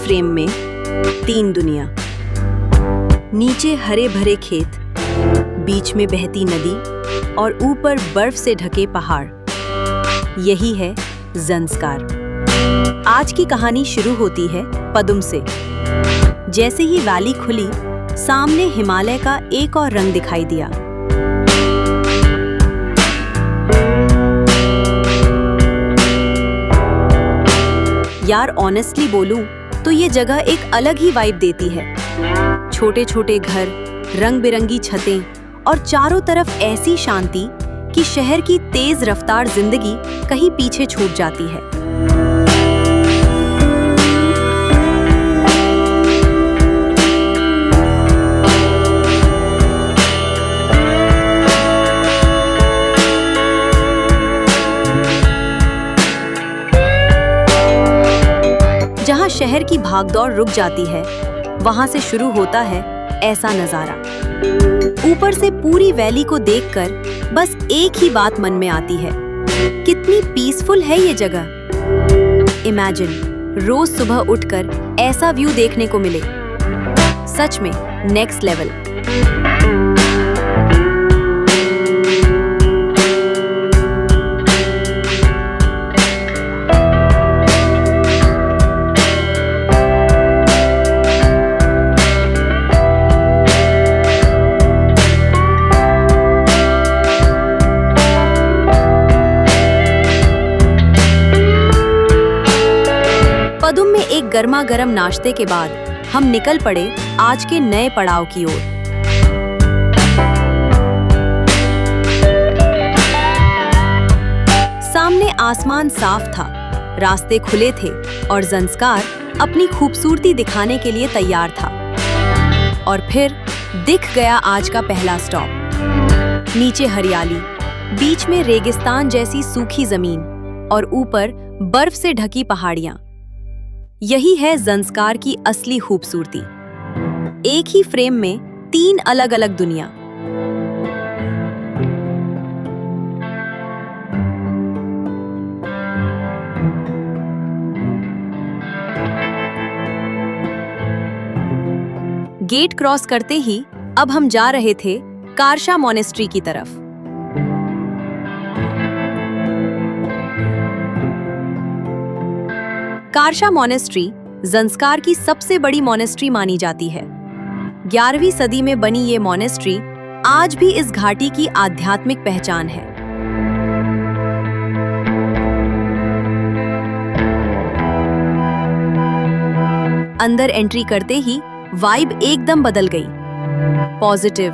Frame में तीन दुनिया। नीचे हरे भरे खेत, बीच में बहती नदी और ऊपर बर्फ से ढके पहाड़। यही है ज़ंस्कार। आज की कहानी शुरू होती है पदुम से। जैसे ही वैली खुली, सामने हिमालय का एक और रंग दिखाई दिया। यार ऑनेस्टली बोलूं तो ये जगह एक अलग ही वाइब देती है। छोटे छोटे घर, रंग बिरंगी छतें और चारों तरफ ऐसी शांति कि शहर की तेज रफ्तार जिंदगी कहीं पीछे छूट जाती है। जहां शहर की भागदौड़ रुक जाती है, वहां से शुरू होता है ऐसा नजारा। ऊपर से पूरी वैली को देखकर बस एक ही बात मन में आती है, कितनी पीसफुल है ये जगह। इमेजिन रोज सुबह उठकर ऐसा व्यू देखने को मिले। सच में नेक्स्ट लेवल। पदुम में एक गर्मा गर्म नाश्ते के बाद हम निकल पड़े आज के नए पड़ाव की ओर। सामने आसमान साफ था, रास्ते खुले थे और ज़ंस्कार अपनी खूबसूरती दिखाने के लिए तैयार था। और फिर दिख गया आज का पहला स्टॉप। नीचे हरियाली, बीच में रेगिस्तान जैसी सूखी जमीन और ऊपर बर्फ से ढकी पहाड़ियां। यही है ज़ंस्कार की असली खूबसूरती। एक ही फ्रेम में तीन अलग अलग दुनिया। गेट क्रॉस करते ही अब हम जा रहे थे कारशा मॉनेस्ट्री की तरफ। कारशा मॉनेस्ट्री ज़ंस्कार की सबसे बड़ी मॉनेस्ट्री मानी जाती है। 11वीं सदी में बनी ये मॉनेस्ट्री आज भी इस घाटी की आध्यात्मिक पहचान है। अंदर एंट्री करते ही वाइब एकदम बदल गई। पॉजिटिव,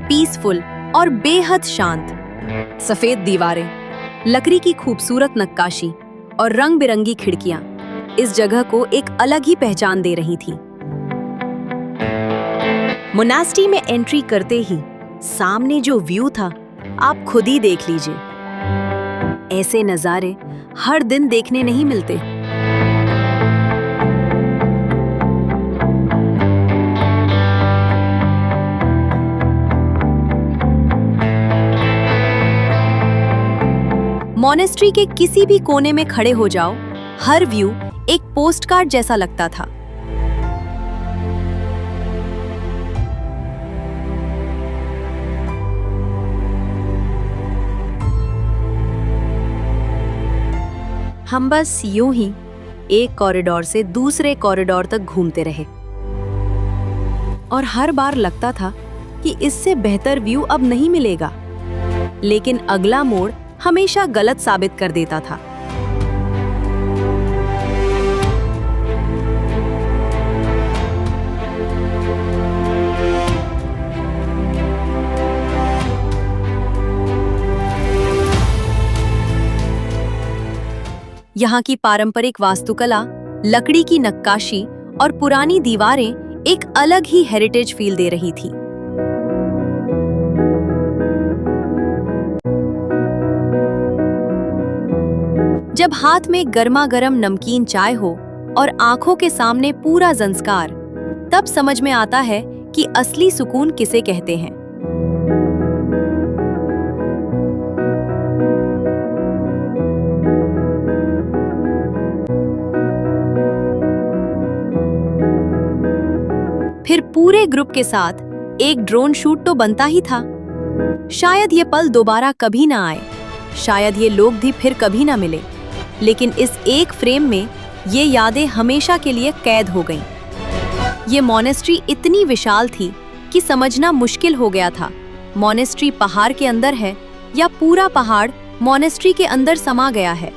पीसफुल और बेहद शांत। सफेद दीवारें, लकड़ी की खूबसूरत नक्काशी और रंग बिरंगी खिड़कियां इस जगह को एक अलग ही पहचान दे रही थी। मोनास्ट्री में एंट्री करते ही सामने जो व्यू था, आप खुद ही देख लीजिए। ऐसे नजारे हर दिन देखने नहीं मिलते। मॉनेस्ट्री के किसी भी कोने में खड़े हो जाओ, हर व्यू एक पोस्टकार्ड जैसा लगता था। हम बस यूं ही एक कॉरिडोर से दूसरे कॉरिडोर तक घूमते रहे और हर बार लगता था कि इससे बेहतर व्यू अब नहीं मिलेगा, लेकिन अगला मोड़ हमेशा गलत साबित कर देता था। यहाँ की पारंपरिक वास्तुकला, लकड़ी की नक्काशी और पुरानी दीवारें एक अलग ही हेरिटेज फील दे रही थी। जब हाथ में गर्मा गर्म नमकीन चाय हो और आंखों के सामने पूरा ज़ंस्कार, तब समझ में आता है कि असली सुकून किसे कहते हैं। फिर पूरे ग्रुप के साथ एक ड्रोन शूट तो बनता ही था। शायद ये पल दोबारा कभी ना आए, शायद ये लोग भी फिर कभी ना मिले, लेकिन इस एक फ्रेम में ये यादें हमेशा के लिए कैद हो गईं। ये मॉनेस्ट्री इतनी विशाल थी कि समझना मुश्किल हो गया था, मॉनेस्ट्री पहाड़ के अंदर है या पूरा पहाड़ मॉनेस्ट्री के अंदर समा गया है।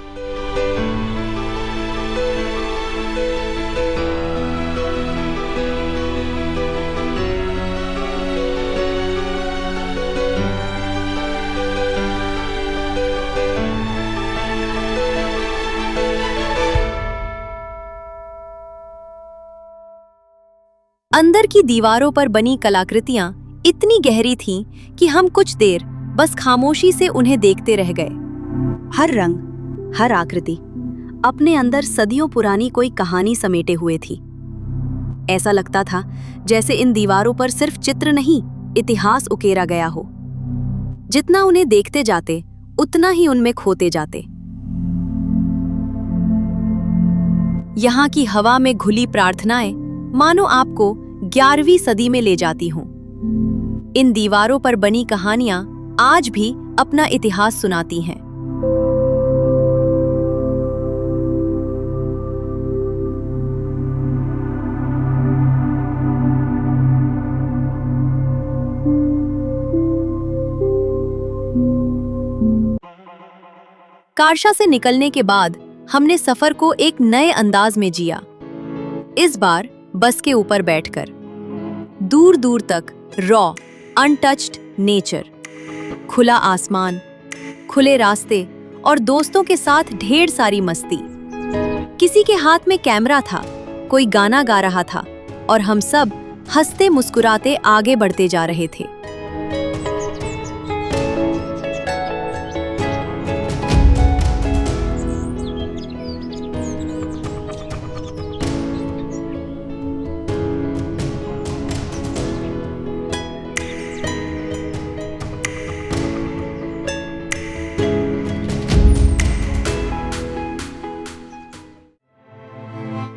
अंदर की दीवारों पर बनी कलाकृतियां इतनी गहरी थीं कि हम कुछ देर बस खामोशी से उन्हें देखते रह गए। हर रंग, हर आकृति अपने अंदर सदियों पुरानी कोई कहानी समेटे हुए थी। ऐसा लगता था जैसे इन दीवारों पर सिर्फ चित्र नहीं, इतिहास उकेरा गया हो। जितना उन्हें देखते जाते, उतना ही उनमें खोते जाते। यहाँ की हवा में घुली प्रार्थनाएं मानो आपको 11वीं सदी में ले जाती हों। इन दीवारों पर बनी कहानियां आज भी अपना इतिहास सुनाती हैं। कारशा से निकलने के बाद हमने सफर को एक नए अंदाज में जिया। इस बार बस के ऊपर बैठकर दूर दूर तक रॉ अनटच्ड नेचर, खुला आसमान, खुले रास्ते और दोस्तों के साथ ढेर सारी मस्ती। किसी के हाथ में कैमरा था, कोई गाना गा रहा था और हम सब हंसते मुस्कुराते आगे बढ़ते जा रहे थे।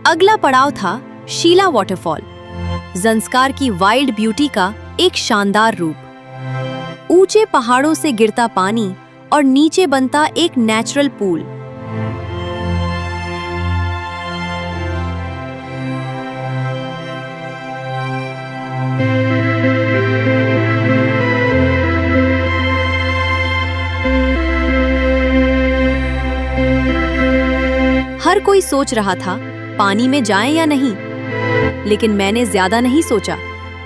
अगला पड़ाव था शीला वाटरफॉल, ज़ंस्कार की वाइल्ड ब्यूटी का एक शानदार रूप। ऊंचे पहाड़ों से गिरता पानी और नीचे बनता एक नेचुरल पूल। हर कोई सोच रहा था पानी में जाएं या नहीं, लेकिन मैंने ज्यादा नहीं सोचा।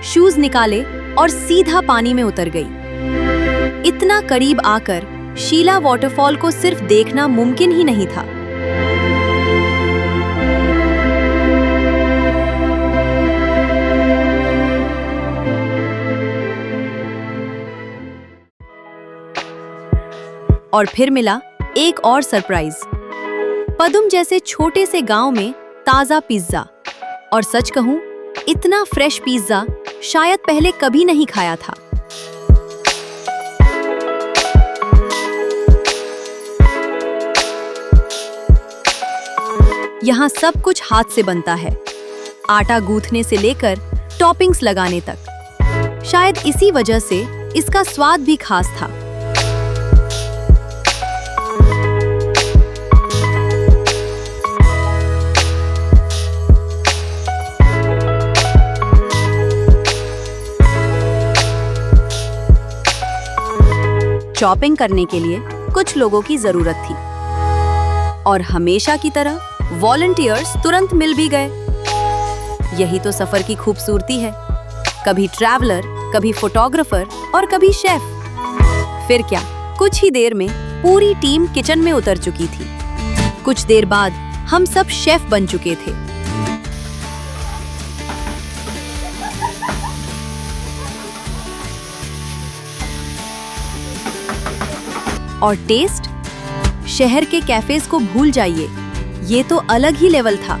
शूज निकाले और सीधा पानी में उतर गई। इतना करीब आकर शीला वाटरफॉल को सिर्फ देखना मुमकिन ही नहीं था। और फिर मिला एक और सरप्राइज, पदुम जैसे छोटे से गांव में ताजा पिज्जा। और सच कहूं, इतना फ्रेश पिज्जा शायद पहले कभी नहीं खाया था। यहाँ सब कुछ हाथ से बनता है, आटा गूंथने से लेकर टॉपिंग्स लगाने तक। शायद इसी वजह से इसका स्वाद भी खास था। चॉपिंग करने के लिए कुछ लोगों की जरूरत थी और हमेशा की तरह वॉलंटियर्स तुरंत मिल भी गए। यही तो सफर की खूबसूरती है, कभी ट्रैवलर, कभी फोटोग्राफर और कभी शेफ। फिर क्या, कुछ ही देर में पूरी टीम किचन में उतर चुकी थी। कुछ देर बाद हम सब शेफ बन चुके थे। और टेस्ट, शहर के कैफेज को भूल जाइए, ये तो अलग ही लेवल था।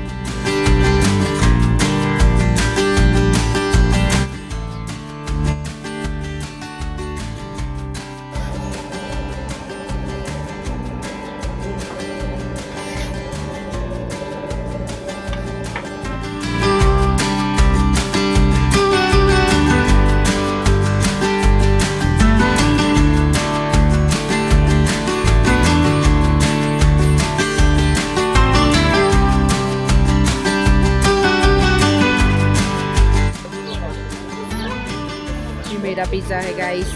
पिज्जा है गाइस।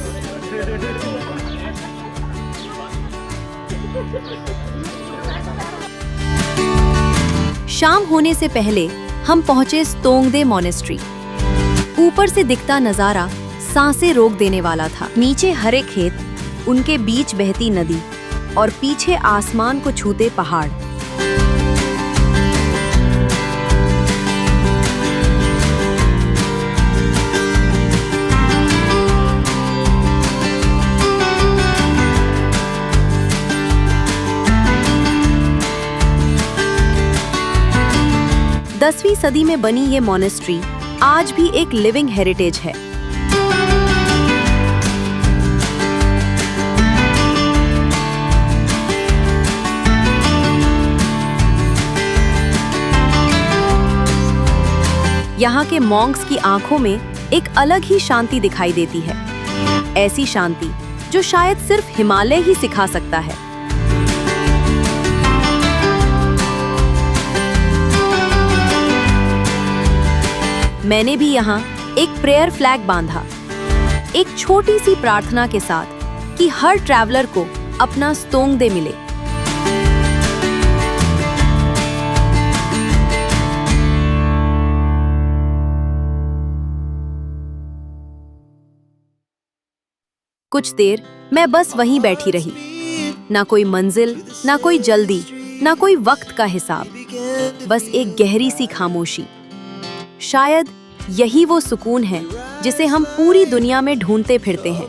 शाम होने से पहले हम पहुंचे स्तोंगदे मॉनेस्ट्री। ऊपर से दिखता नजारा सांसें रोक देने वाला था। नीचे हरे खेत, उनके बीच बहती नदी और पीछे आसमान को छूते पहाड़। दसवीं सदी में बनी ये मॉनेस्ट्री आज भी एक लिविंग हेरिटेज है। यहाँ के मॉन्क्स की आंखों में एक अलग ही शांति दिखाई देती है, ऐसी शांति जो शायद सिर्फ हिमालय ही सिखा सकता है। मैंने भी यहाँ एक प्रेयर फ्लैग बांधा, एक छोटी सी प्रार्थना के साथ कि हर ट्रैवलर को अपना स्तोंगदे मिले। कुछ देर मैं बस वहीं बैठी रही, ना कोई मंजिल, ना कोई जल्दी, ना कोई वक्त का हिसाब, बस एक गहरी सी खामोशी। शायद यही वो सुकून है जिसे हम पूरी दुनिया में ढूंढते फिरते हैं।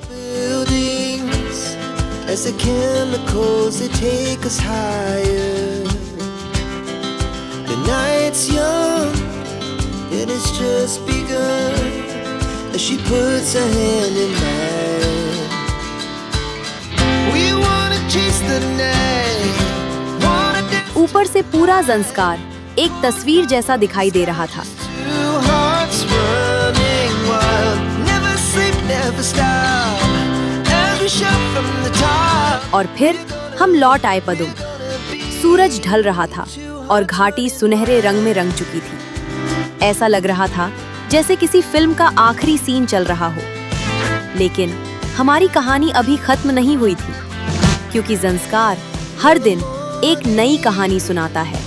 ऊपर से पूरा ज़ंस्कार एक तस्वीर जैसा दिखाई दे रहा था। और फिर हम लौट आए पदुम। सूरज ढल रहा था और घाटी सुनहरे रंग में रंग चुकी थी। ऐसा लग रहा था जैसे किसी फिल्म का आखिरी सीन चल रहा हो। लेकिन हमारी कहानी अभी खत्म नहीं हुई थी, क्योंकि ज़ंस्कार हर दिन एक नई कहानी सुनाता है।